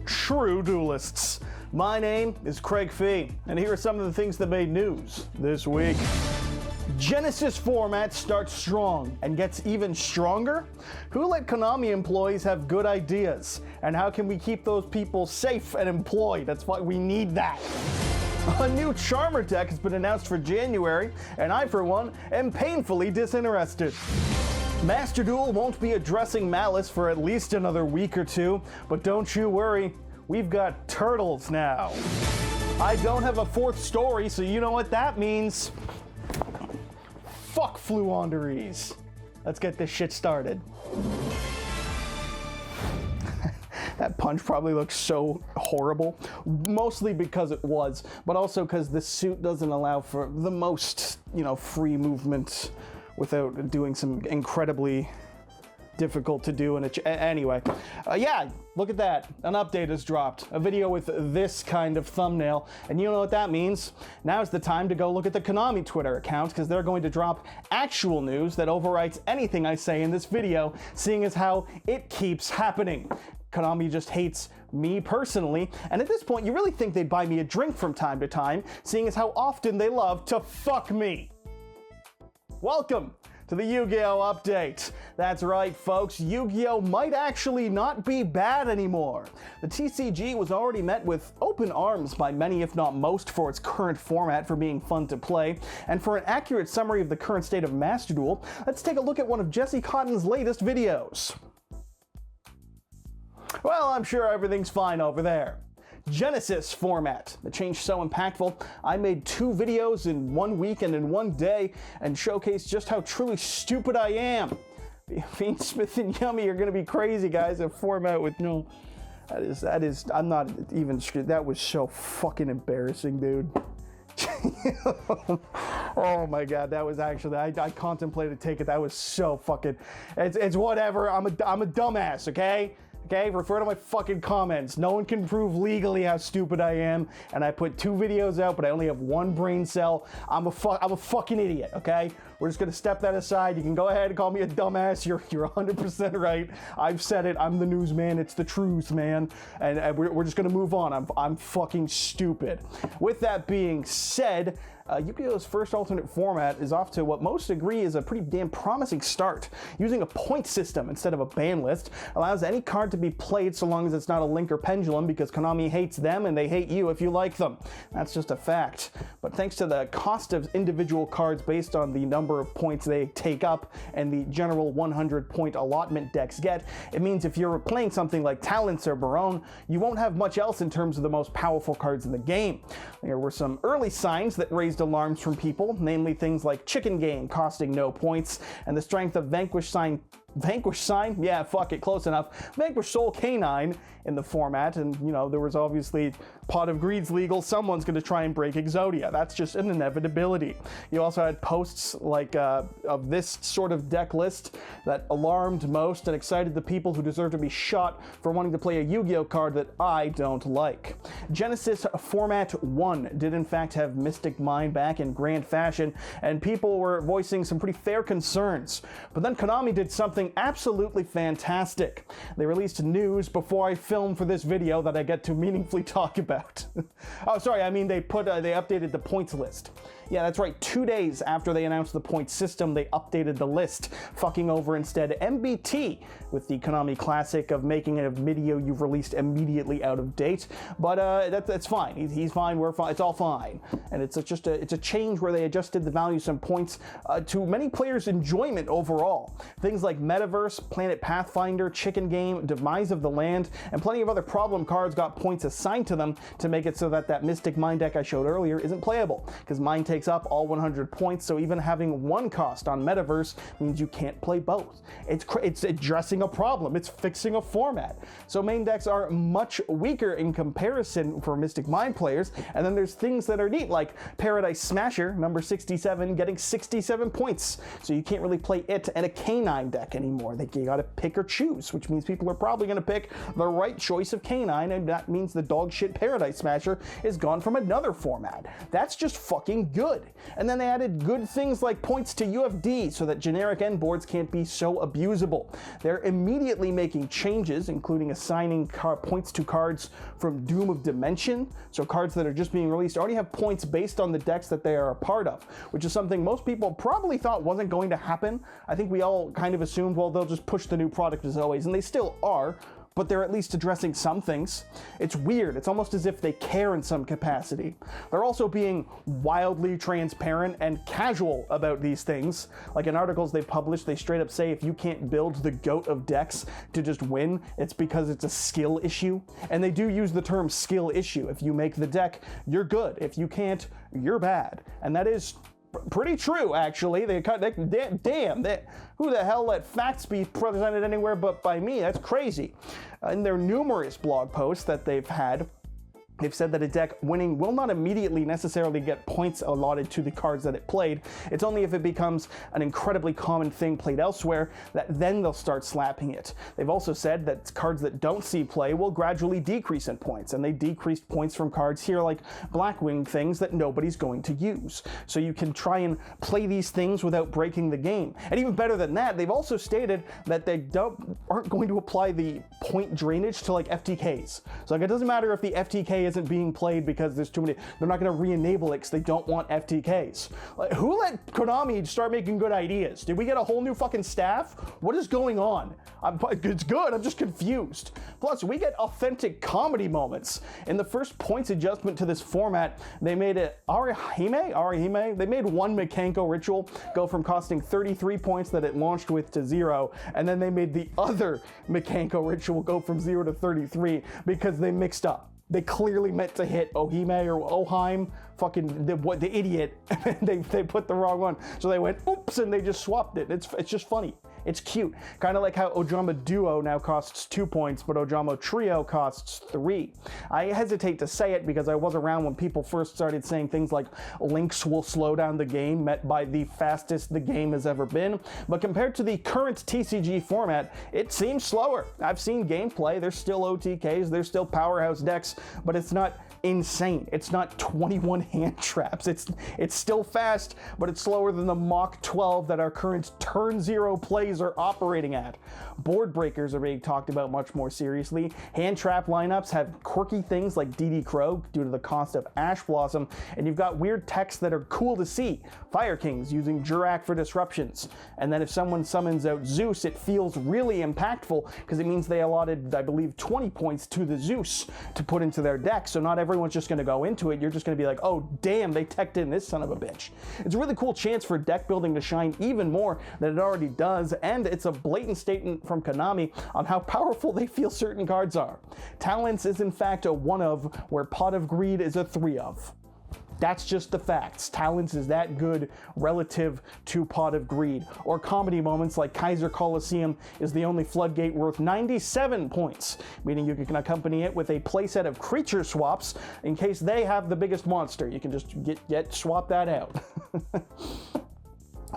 true duelists. My name is Craig Fee, and here are some of the things that made news this week. Genesys format starts strong and gets even stronger? Who let Konami employees have good ideas? And how can we keep those people safe and employed? That's why we need that. A new Charmer deck has been announced for January, and I, for one, am painfully disinterested. Master Duel won't be addressing Malice for at least another week or two, but don't you worry, we've got turtles now. I don't have a fourth story, so you know what that means. Fuck fluonderies. Let's get this shit started. That punch probably looks so horrible, mostly because it was, but also because the suit doesn't allow for the most, free movement without doing some incredibly difficult to do. And anyway, yeah, look at that. An update has dropped. A video with this kind of thumbnail. And you know what that means? Now's the time to go look at the Konami Twitter account, because they're going to drop actual news that overwrites anything I say in this video, seeing as how it keeps happening. Konami just hates me personally, and at this point you really think they'd buy me a drink from time to time, seeing as how often they love to fuck me. Welcome to the Yu-Gi-Oh! Update. That's right, folks, Yu-Gi-Oh! Might actually not be bad anymore. The TCG was already met with open arms by many, if not most, for its current format for being fun to play. And for an accurate summary of the current state of Master Duel, let's take a look at one of Jesse Cotton's latest videos. Well, I'm sure everything's fine over there. Genesys format. The change so impactful, I made 2 videos in 1 week and in 1 day and showcased just how truly stupid I am. Fiend, Smith, and Yummy are gonna be crazy, guys. A format with no... That is, I'm not even... That was so fucking embarrassing, dude. Oh my god, that was actually... I contemplated taking it. That was so fucking... It's whatever. I'm a dumbass, okay? Okay, refer to my fucking comments. No one can prove legally how stupid I am, and I put 2 videos out, but I only have 1 brain cell. I'm a fucking idiot, okay? We're just gonna step that aside. You can go ahead and call me a dumbass. You're 100% right. I've said it. I'm the newsman. It's the truth, man. And we're just gonna move on. I'm fucking stupid. With that being said, Yu-Gi-Oh's first alternate format is off to what most agree is a pretty damn promising start. Using a point system instead of a ban list allows any card to be played so long as it's not a Link or Pendulum, because Konami hates them and they hate you if you like them. That's just a fact. But thanks to the cost of individual cards based on the number of points they take up and the general 100-point allotment decks get, it means if you're playing something like Talents or Barone, you won't have much else in terms of the most powerful cards in the game. There were some early signs that raised alarms from people, namely things like Chicken Game costing no points, and the strength of Vanquish Sign? Yeah, fuck it, close enough. Vanquish Soul Canine in the format, and there was obviously Pot of Greed's legal, someone's gonna try and break Exodia. That's just an inevitability. You also had posts like of this sort of deck list that alarmed most and excited the people who deserve to be shot for wanting to play a Yu-Gi-Oh card that I don't like. Genesys Format 1 did in fact have Mystic Mind back in grand fashion, and people were voicing some pretty fair concerns. But then Konami did something absolutely fantastic. They released news before I filmed for this video that I get to meaningfully talk about. Oh, sorry, I mean they updated the points list. Yeah, that's right, 2 days after they announced the point system, they updated the list, fucking over instead MBT with the Konami classic of making a video you've released immediately out of date. But that's fine. He's fine, we're fine, it's all fine. And it's a change where they adjusted the value of some points to many players' enjoyment overall. Things like Metaverse, Planet Pathfinder, Chicken Game, Demise of the Land, and plenty of other problem cards got points assigned to them to make it so that Mystic Mind deck I showed earlier isn't playable, because mine takes up all 100 points, so even having 1 cost on Metaverse means you can't play both. It's addressing a problem, it's fixing a format. So main decks are much weaker in comparison for Mystic Mind players, and then there's things that are neat, like Paradise Smasher, number 67, getting 67 points, so you can't really play it and a Canine deck anymore. anymore. You gotta pick or choose, which means people are probably gonna pick the right choice of canine, and that means the dog shit Paradise Smasher is gone from another format. That's just fucking good. And then they added good things like points to UFD so that generic end boards can't be so abusable. They're immediately making changes, including assigning points to cards from Doom of Dimension, so cards that are just being released already have points based on the decks that they are a part of, which is something most people probably thought wasn't going to happen. I think we all kind of assumed, well, they'll just push the new product as always, and they still are, but they're at least addressing some things. It's weird. It's almost as if they care in some capacity. They're also being wildly transparent and casual about these things. Like in articles they published, they straight up say if you can't build the GOAT of decks to just win, it's because it's a skill issue. And they do use the term skill issue. If you make the deck, you're good. If you can't, you're bad. And that is pretty true, actually. Who the hell let facts be presented anywhere but by me? That's crazy. In their numerous blog posts that they've had, they've said that a deck winning will not immediately necessarily get points allotted to the cards that it played. It's only if it becomes an incredibly common thing played elsewhere that then they'll start slapping it. They've also said that cards that don't see play will gradually decrease in points, and they decreased points from cards here like Blackwing things that nobody's going to use. So you can try and play these things without breaking the game. And even better than that, they've also stated that they aren't going to apply the point drainage to like FTKs. So like it doesn't matter if the FTK isn't being played because there's too many. They're not going to re-enable it because they don't want FTKs. Like, who let Konami start making good ideas? Did we get a whole new fucking staff? What is going on? It's good. I'm just confused. Plus, we get authentic comedy moments. In the first points adjustment to this format, they made it Arihime. They made one Mekanko ritual go from costing 33 points that it launched with to 0, and then they made the other Mekanko ritual go from 0 to 33 because they mixed up. They clearly meant to hit Ohime or Oheim, fucking the idiot. they put the wrong one, so they went oops and they just swapped it. It's just funny. It's cute. Kind of like how Ojama Duo now costs 2 points, but Ojama Trio costs 3. I hesitate to say it because I was around when people first started saying things like links will slow down the game, met by the fastest the game has ever been. But compared to the current TCG format, it seems slower. I've seen gameplay. There's still OTKs, there's still powerhouse decks, but it's not insane. It's not 21 hand traps. It's still fast, but it's slower than the Mach 12 that our current turn 0 plays are operating at. Board breakers are being talked about much more seriously. Hand trap lineups have quirky things like DD Crow due to the cost of Ash Blossom, and you've got weird techs that are cool to see. Fire Kings using Jurak for disruptions. And then if someone summons out Zeus, it feels really impactful because it means they allotted, I believe, 20 points to the Zeus to put into their deck. So not everyone's just going to go into it. You're just going to be like, oh damn, they teched in this son of a bitch. It's a really cool chance for deck building to shine even more than it already does, and it's a blatant statement from Konami on how powerful they feel certain cards are. Talents is in fact a 1 of, where Pot of Greed is a 3 of. That's just the facts. Talents is that good relative to Pot of Greed. Or comedy moments like Kaiser Coliseum is the only floodgate worth 97 points, meaning you can accompany it with a playset of creature swaps in case they have the biggest monster. You can just swap that out.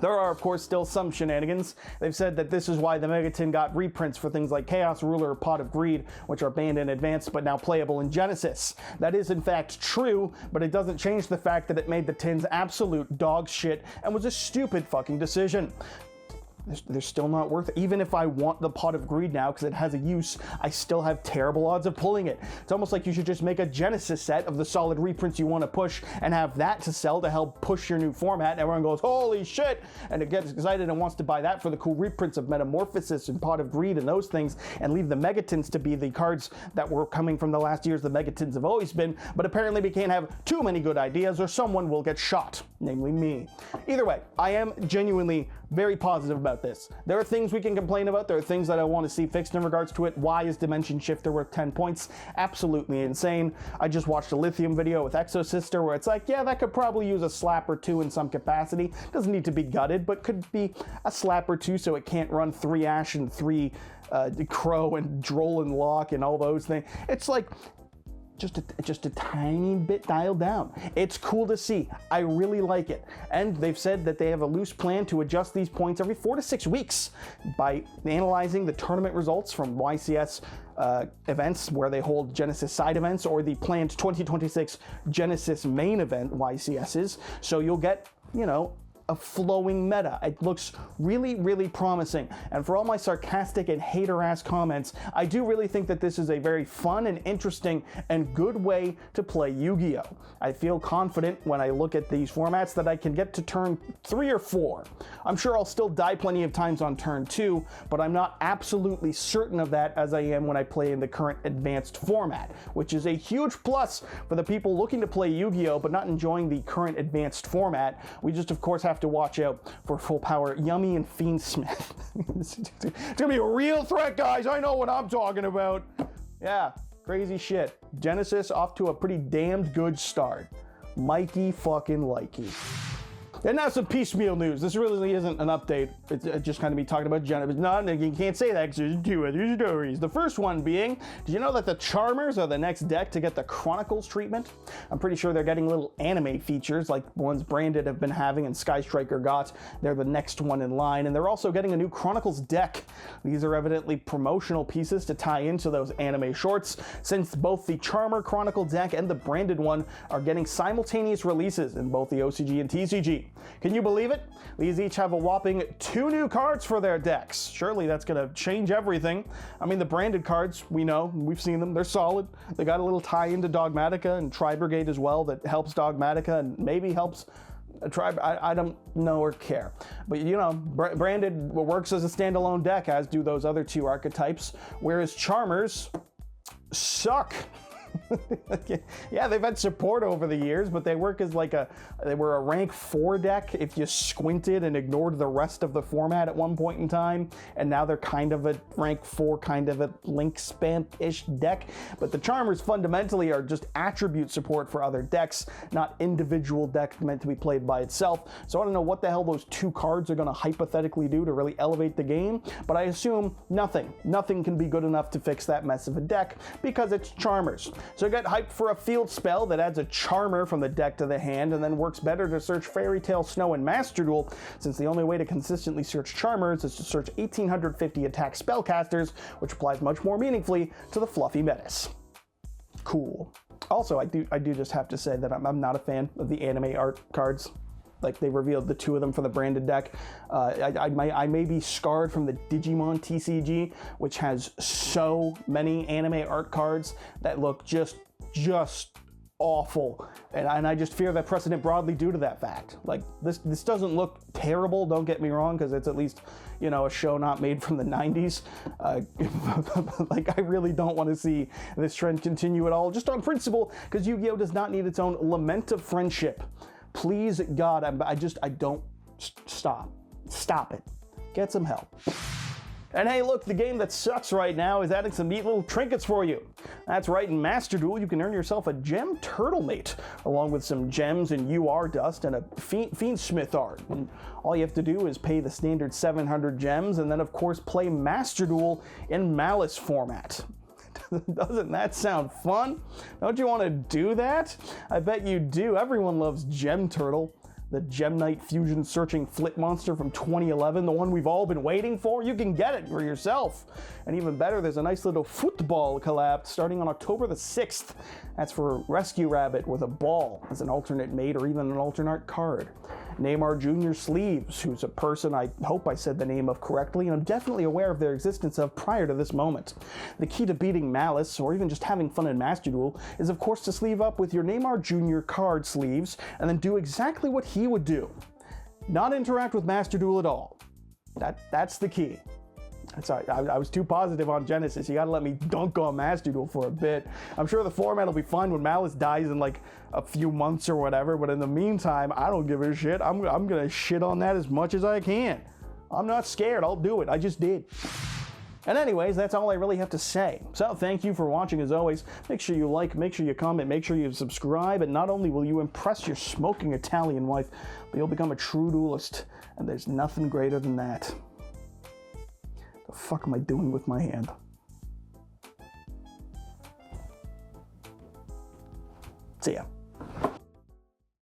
There are, of course, still some shenanigans. They've said that this is why the Megatin got reprints for things like Chaos Ruler or Pot of Greed, which are banned in advance but now playable in Genesys. That is, in fact, true, but it doesn't change the fact that it made the tins absolute dog shit and was a stupid fucking decision. They're still not worth it. Even if I want the Pot of Greed now because it has a use, I still have terrible odds of pulling it. It's almost like you should just make a Genesis set of the solid reprints you want to push and have that to sell to help push your new format. And everyone goes, holy shit, and it gets excited and wants to buy that for the cool reprints of Metamorphosis and Pot of Greed and those things, and leave the Megatins to be the cards that were coming from the last years the Megatins have always been. But apparently we can't have too many good ideas or someone will get shot, namely me. Either way, I am genuinely very positive about this. There are things we can complain about. There are things that I want to see fixed in regards to it. Why is Dimension Shifter worth 10 points? Absolutely insane. I just watched a Lithium video with Exosister where it's like, yeah, that could probably use a slap or two in some capacity. Doesn't need to be gutted, but could be a slap or two so it can't run 3 Ash and 3 Crow and Droll and Lock and all those things. It's like, just a tiny bit dialed down. It's cool to see. I really like it. And they've said that they have a loose plan to adjust these points every 4 to 6 weeks by analyzing the tournament results from YCS events where they hold Genesys side events or the planned 2026 Genesys main event YCSs. So you'll get, you know, a flowing meta. It looks really, really promising. And for all my sarcastic and hater-ass comments, I do really think that this is a very fun and interesting and good way to play Yu-Gi-Oh! I feel confident when I look at these formats that I can get to turn 3 or 4. I'm sure I'll still die plenty of times on turn 2, but I'm not absolutely certain of that as I am when I play in the current advanced format, which is a huge plus for the people looking to play Yu-Gi-Oh! But not enjoying the current advanced format. We just, of course, have to watch out for Full Power Yummy and Fiend Smith. It's gonna be a real threat, guys. I know what I'm talking about. Yeah, crazy shit. Genesys off to a pretty damned good start. Mikey fucking likey. And now some piecemeal news. This really isn't an update. It's just kind of me talking about Genesys. No, you can't say that because there's 2 other stories. The first one being, did you know that the Charmers are the next deck to get the Chronicles treatment? I'm pretty sure they're getting little anime features like ones Branded have been having and Sky Striker got. They're the next one in line. And they're also getting a new Chronicles deck. These are evidently promotional pieces to tie into those anime shorts, since both the Charmer Chronicle deck and the Branded one are getting simultaneous releases in both the OCG and TCG. Can you believe it? These each have a whopping 2 new cards for their decks. Surely that's gonna change everything. I mean, the Branded cards, we know, we've seen them, they're solid. They got a little tie into Dogmatica and Tri-Brigade as well that helps Dogmatica and maybe helps Tribe. I don't know or care. But you know, Branded works as a standalone deck, as do those other 2 archetypes, whereas Charmers suck. Yeah, they've had support over the years, but they work as like they were a rank 4 deck if you squinted and ignored the rest of the format at one point in time, and now they're kind of a rank 4, kind of a link spam-ish deck. But the Charmers fundamentally are just attribute support for other decks, not individual deck meant to be played by itself. So I don't know what the hell those 2 cards are going to hypothetically do to really elevate the game, but I assume nothing can be good enough to fix that mess of a deck because it's Charmers. So get hyped for a field spell that adds a Charmer from the deck to the hand and then works better to search Fairy Tale, Snow, and Master Duel, since the only way to consistently search Charmers is to search 1850 attack spellcasters, which applies much more meaningfully to the fluffy menace. Cool. Also, I do just have to say that I'm not a fan of the anime art cards. Like, they revealed the 2 of them for the Branded deck. I may be scarred from the Digimon TCG, which has so many anime art cards that look just awful. And I just fear that precedent broadly due to that fact. Like, this doesn't look terrible, don't get me wrong, because it's at least, you know, a show not made from the 90s. Like, I really don't want to see this trend continue at all, just on principle, because Yu-Gi-Oh! Does not need its own lament of friendship. Please, God, I don't, stop it. Get some help. And hey, look, the game that sucks right now is adding some neat little trinkets for you. That's right, in Master Duel, you can earn yourself a Gem Turtle Mate, along with some gems and UR dust and a Fiend Smith art. And all you have to do is pay the standard 700 gems, and then of course play Master Duel in Malice format. Doesn't that sound fun? Don't you want to do that? I bet you do. Everyone loves Gem Turtle, the Gem Knight fusion searching flip monster from 2011, the one we've all been waiting for. You can get it for yourself. And even better, there's a nice little football collab starting on October the 6th. That's for Rescue Rabbit with a ball as an alternate mate or even an alternate card. Neymar Jr. Sleeves, who's a person I hope I said the name of correctly, and I'm definitely aware of their existence of prior to this moment. The key to beating Malice, or even just having fun in Master Duel, is of course to sleeve up with your Neymar Jr. card sleeves, and then do exactly what he would do. Not interact with Master Duel at all. That's the key. Sorry, I was too positive on Genesys. You gotta let me dunk on Master Duel for a bit. I'm sure the format will be fine when Malice dies in like a few months or whatever, but in the meantime, I don't give a shit. I'm gonna shit on that as much as I can. I'm not scared, I'll do it. I just did. And anyways, that's all I really have to say. So thank you for watching as always. Make sure you like, make sure you comment, make sure you subscribe, and not only will you impress your smoking Italian wife, but you'll become a true duelist, and there's nothing greater than that. The fuck am I doing with my hand? See ya.